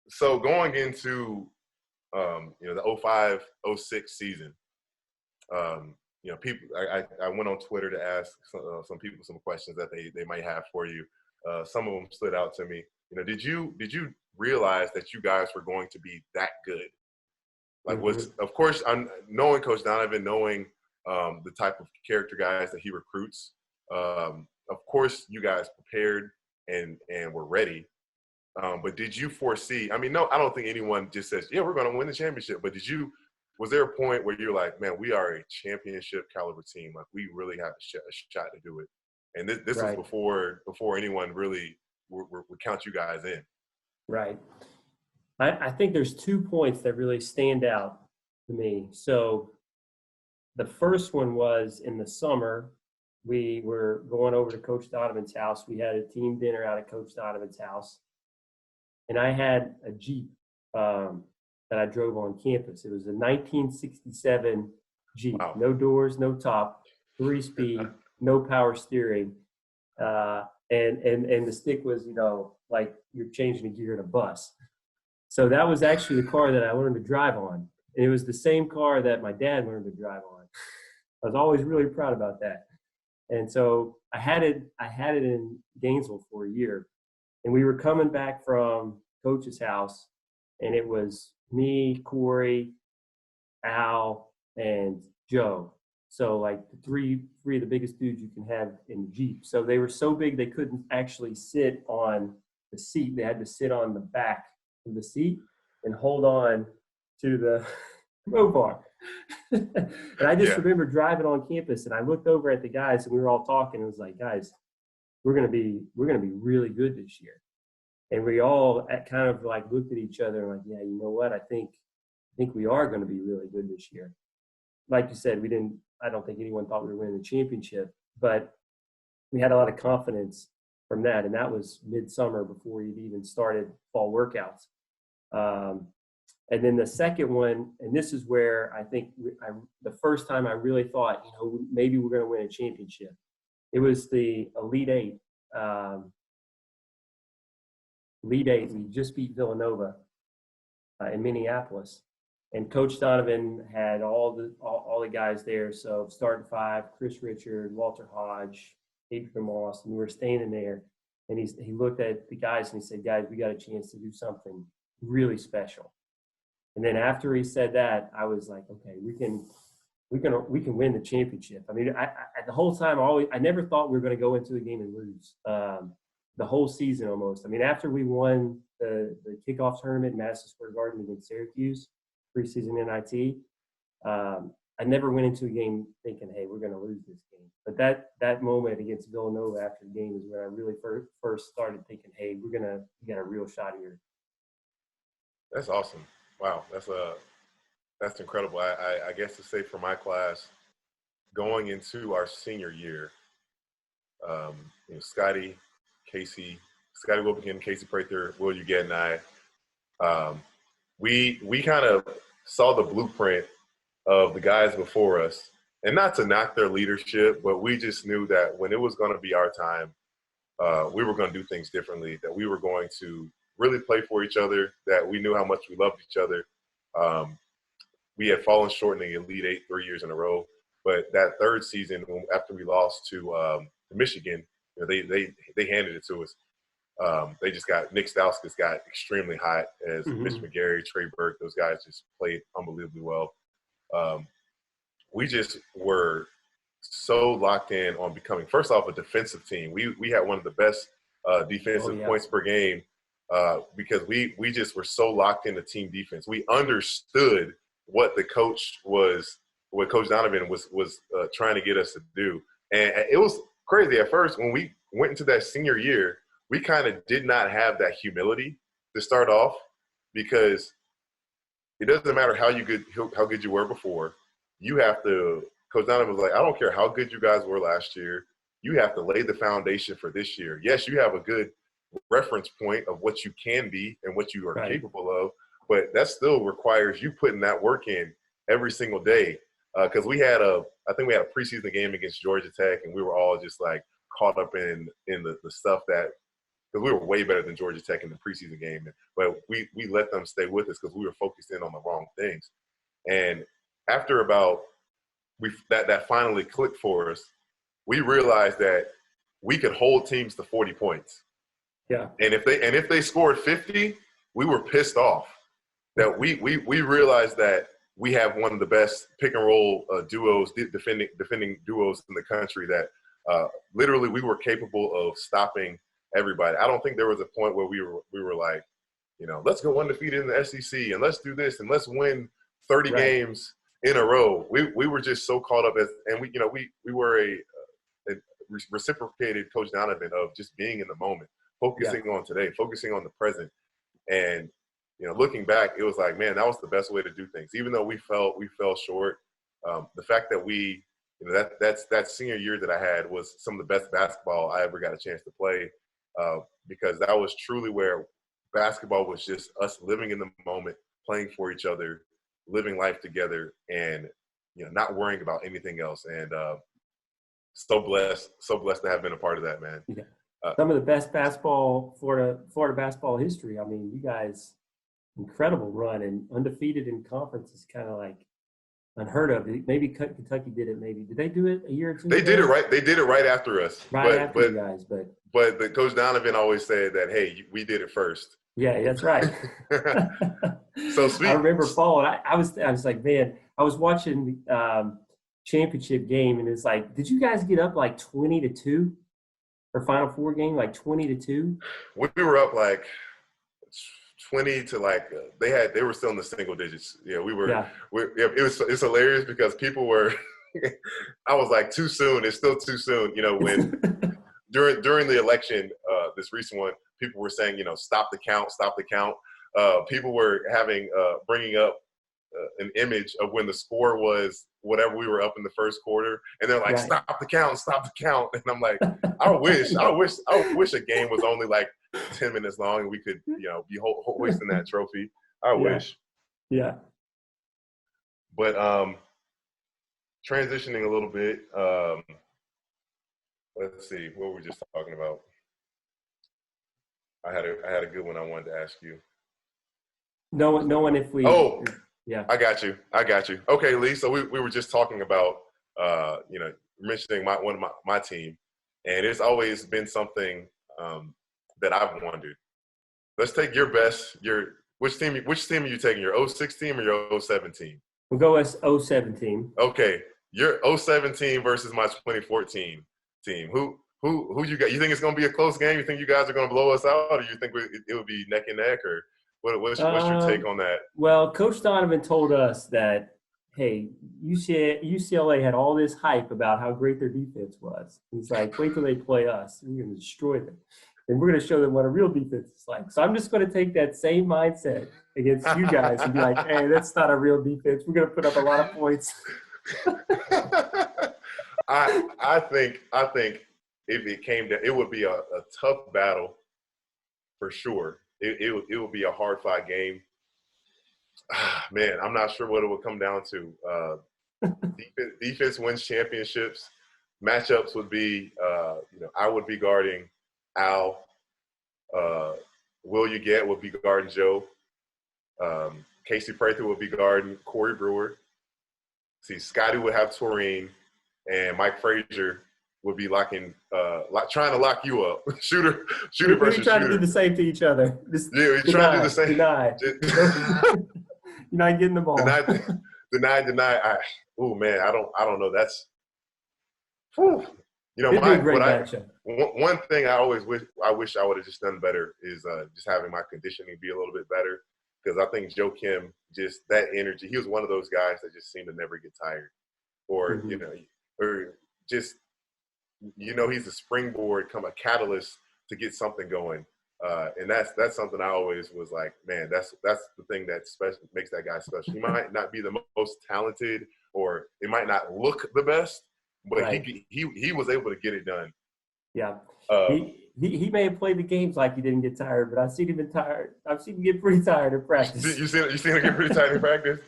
So going into the 05-06 season, people. I went on Twitter to ask some people some questions that they might have for you. Some of them stood out to me. Did you realize that you guys were going to be that good? Like, of course, I'm knowing Coach Donovan, knowing the type of character guys that he recruits. Of course, you guys prepared and were ready. But did you foresee? I mean, no, I don't think anyone just says, "Yeah, we're going to win the championship." But was there a point where you're like, "Man, we are a championship caliber team. Like, we really have a shot to do it"? And this was before anyone really would count you guys in. Right. I think there's 2 points that really stand out to me. So the first one was in the summer. We were going over to Coach Donovan's house. We had a team dinner out at Coach Donovan's house. And I had a Jeep that I drove on campus. It was a 1967 Jeep. Wow. No doors, no top, 3-speed, no power steering. And the stick was, like you're changing a gear in a bus. So that was actually the car that I learned to drive on. And it was the same car that my dad learned to drive on. I was always really proud about that. And so I had it in Gainesville for a year. And we were coming back from Coach's house, and it was me, Corey, Al, and Joe. So like three of the biggest dudes you can have in the Jeep. So they were so big they couldn't actually sit on the seat. They had to sit on the back of the seat and hold on to the row bar. And I just remember driving on campus, and I looked over at the guys, and we were all talking. And it was like, guys, we're gonna be really good this year. And we all kind of like looked at each other and like, yeah, you know what? I think we are going to be really good this year. Like you said, I don't think anyone thought we were winning the championship, but we had a lot of confidence from that. And that was midsummer before we'd even started fall workouts. And then the second one, and this is where I think the first time I really thought, maybe we're going to win a championship. It was the Elite Eight. Elite Eight, we just beat Villanova in Minneapolis, and Coach Donovan had all the guys there. So starting 5: Chris Richard, Walter Hodge, Adrian Moss, and we were standing there. And he looked at the guys and he said, "Guys, we got a chance to do something really special." And then after he said that, I was like, "Okay, we can win the championship." I mean, I the whole time I never thought we were going to go into the game and lose. The whole season almost. I mean, after we won the kickoff tournament in Madison Square Garden against Syracuse, preseason NIT, I never went into a game thinking, hey, we're going to lose this game. But that moment against Villanova after the game is when I really first started thinking, hey, we got a real shot here. That's awesome. Wow, that's incredible. I guess to say for my class, going into our senior year, Scotty Wilbekin, Casey Prather, Will Uget, and I, we kind of saw the blueprint of the guys before us. And not to knock their leadership, but we just knew that when it was going to be our time, we were going to do things differently, that we were going to really play for each other, that we knew how much we loved each other. We had fallen short in the Elite Eight 3 years in a row. But that third season, after we lost to Michigan, they handed it to us. They just Nick Stauskas got extremely hot as Mitch McGarry, Trey Burke. Those guys just played unbelievably well. We just were so locked in on becoming, first off, a defensive team. We had one of the best defensive points per game because we just were so locked into team defense. We understood what Coach Donovan was trying to get us to do. And it was crazy at first when we went into that senior year. We kind of did not have that humility to start off because it doesn't matter how good you were before. You have to – Coach Donovan was like, I don't care how good you guys were last year. You have to lay the foundation for this year. Yes, you have a good reference point of what you can be and what you are capable of, but that still requires you putting that work in every single day. Because I think we had a preseason game against Georgia Tech, and we were all just like caught up in the stuff that because we were way better than Georgia Tech in the preseason game. But we let them stay with us because we were focused in on the wrong things. And after about that finally clicked for us, we realized that we could hold teams to 40 points. Yeah. And if they scored 50, we were pissed off. That we realized that we have one of the best pick and roll duos, defending duos in the country. That literally we were capable of stopping everybody. I don't think there was a point where we were like, let's go undefeated in the SEC and let's do this and let's win 30 games in a row. We were just so caught up and we were a reciprocated Coach Donovan of just being in the moment, focusing on today, focusing on the present. And looking back, it was like, man, that was the best way to do things. Even though we fell short, the fact that we, that senior year that I had was some of the best basketball I ever got a chance to play, because that was truly where basketball was just us living in the moment, playing for each other, living life together, and not worrying about anything else. And so blessed to have been a part of that, man. Yeah. Some of the best Florida basketball history. I mean, you guys, incredible run, and undefeated in conference is kind of like unheard of. Maybe Kentucky did it. Maybe did they do it a year or two? They did it right. They did it right after us. After you guys, but the Coach Donovan always said that, hey, we did it first. Yeah, that's right. So sweet. I remember following. I was like, man, I was watching championship game, and it's like, did you guys get up like 20-2? Or Final Four game, like 20-2? We were up like 20 to like they were still in the single digits. Yeah, we were. Yeah. It's hilarious because people were. I was like, too soon. It's still too soon. When during the election, this recent one, people were saying, stop the count, stop the count. People were bringing up an image of when the score was whatever we were up in the first quarter, and they're like, stop the count, and I'm like, I wish a game was only like 10 minutes long and we could be hoisting that trophy. I wish. Yeah. But transitioning a little bit, let's see, what were we just talking about? I had a good one I wanted to ask you. Knowing if we yeah, I got you. Okay, Lee. So we were just talking about mentioning one of my team, and it's always been something that I've wondered. Let's take your best. Which team are you taking? Your 06 team or your 07 team? We'll go as 07 team. Okay, your 07 team versus my 2014 team. Who you got? You think it's going to be a close game? You think you guys are going to blow us out, or you think it would be neck and neck, or what's your take on that? Well, Coach Donovan told us that, hey, UCLA had all this hype about how great their defense was. He's like, wait till they play us. We're going to destroy them. And we're going to show them what a real defense is like. So I'm just going to take that same mindset against you guys and be like, hey, that's not a real defense. We're going to put up a lot of points. I think if it came to, it would be a tough battle for sure. It would be a hard-fought game. Man, I'm not sure what it would come down to. Defense wins championships. Matchups would be, I would be guarding Al. Will Uget would be guarding Joe. Casey Prather would be guarding Corey Brewer. See, Scotty would have Taurine, and Mike Frazier would be trying to lock you up. Shooter versus shooter. We're trying to do the same to each other. We're trying to do the same. Deny. You're not getting the ball. Deny. Oh man, I don't know. That's. Whew. One thing I wish I would have just done better is just having my conditioning be a little bit better, because I think Joakim, just that energy, he was one of those guys that just seemed to never get tired, or he's a springboard, a catalyst to get something going, and that's something I always was like, man, that's the thing that makes that guy special. He might not be the most talented, or it might not look the best, but he was able to get it done. Yeah. He may have played the games like he didn't get tired, but I've seen him get pretty tired in practice. You seen him get pretty tired in practice?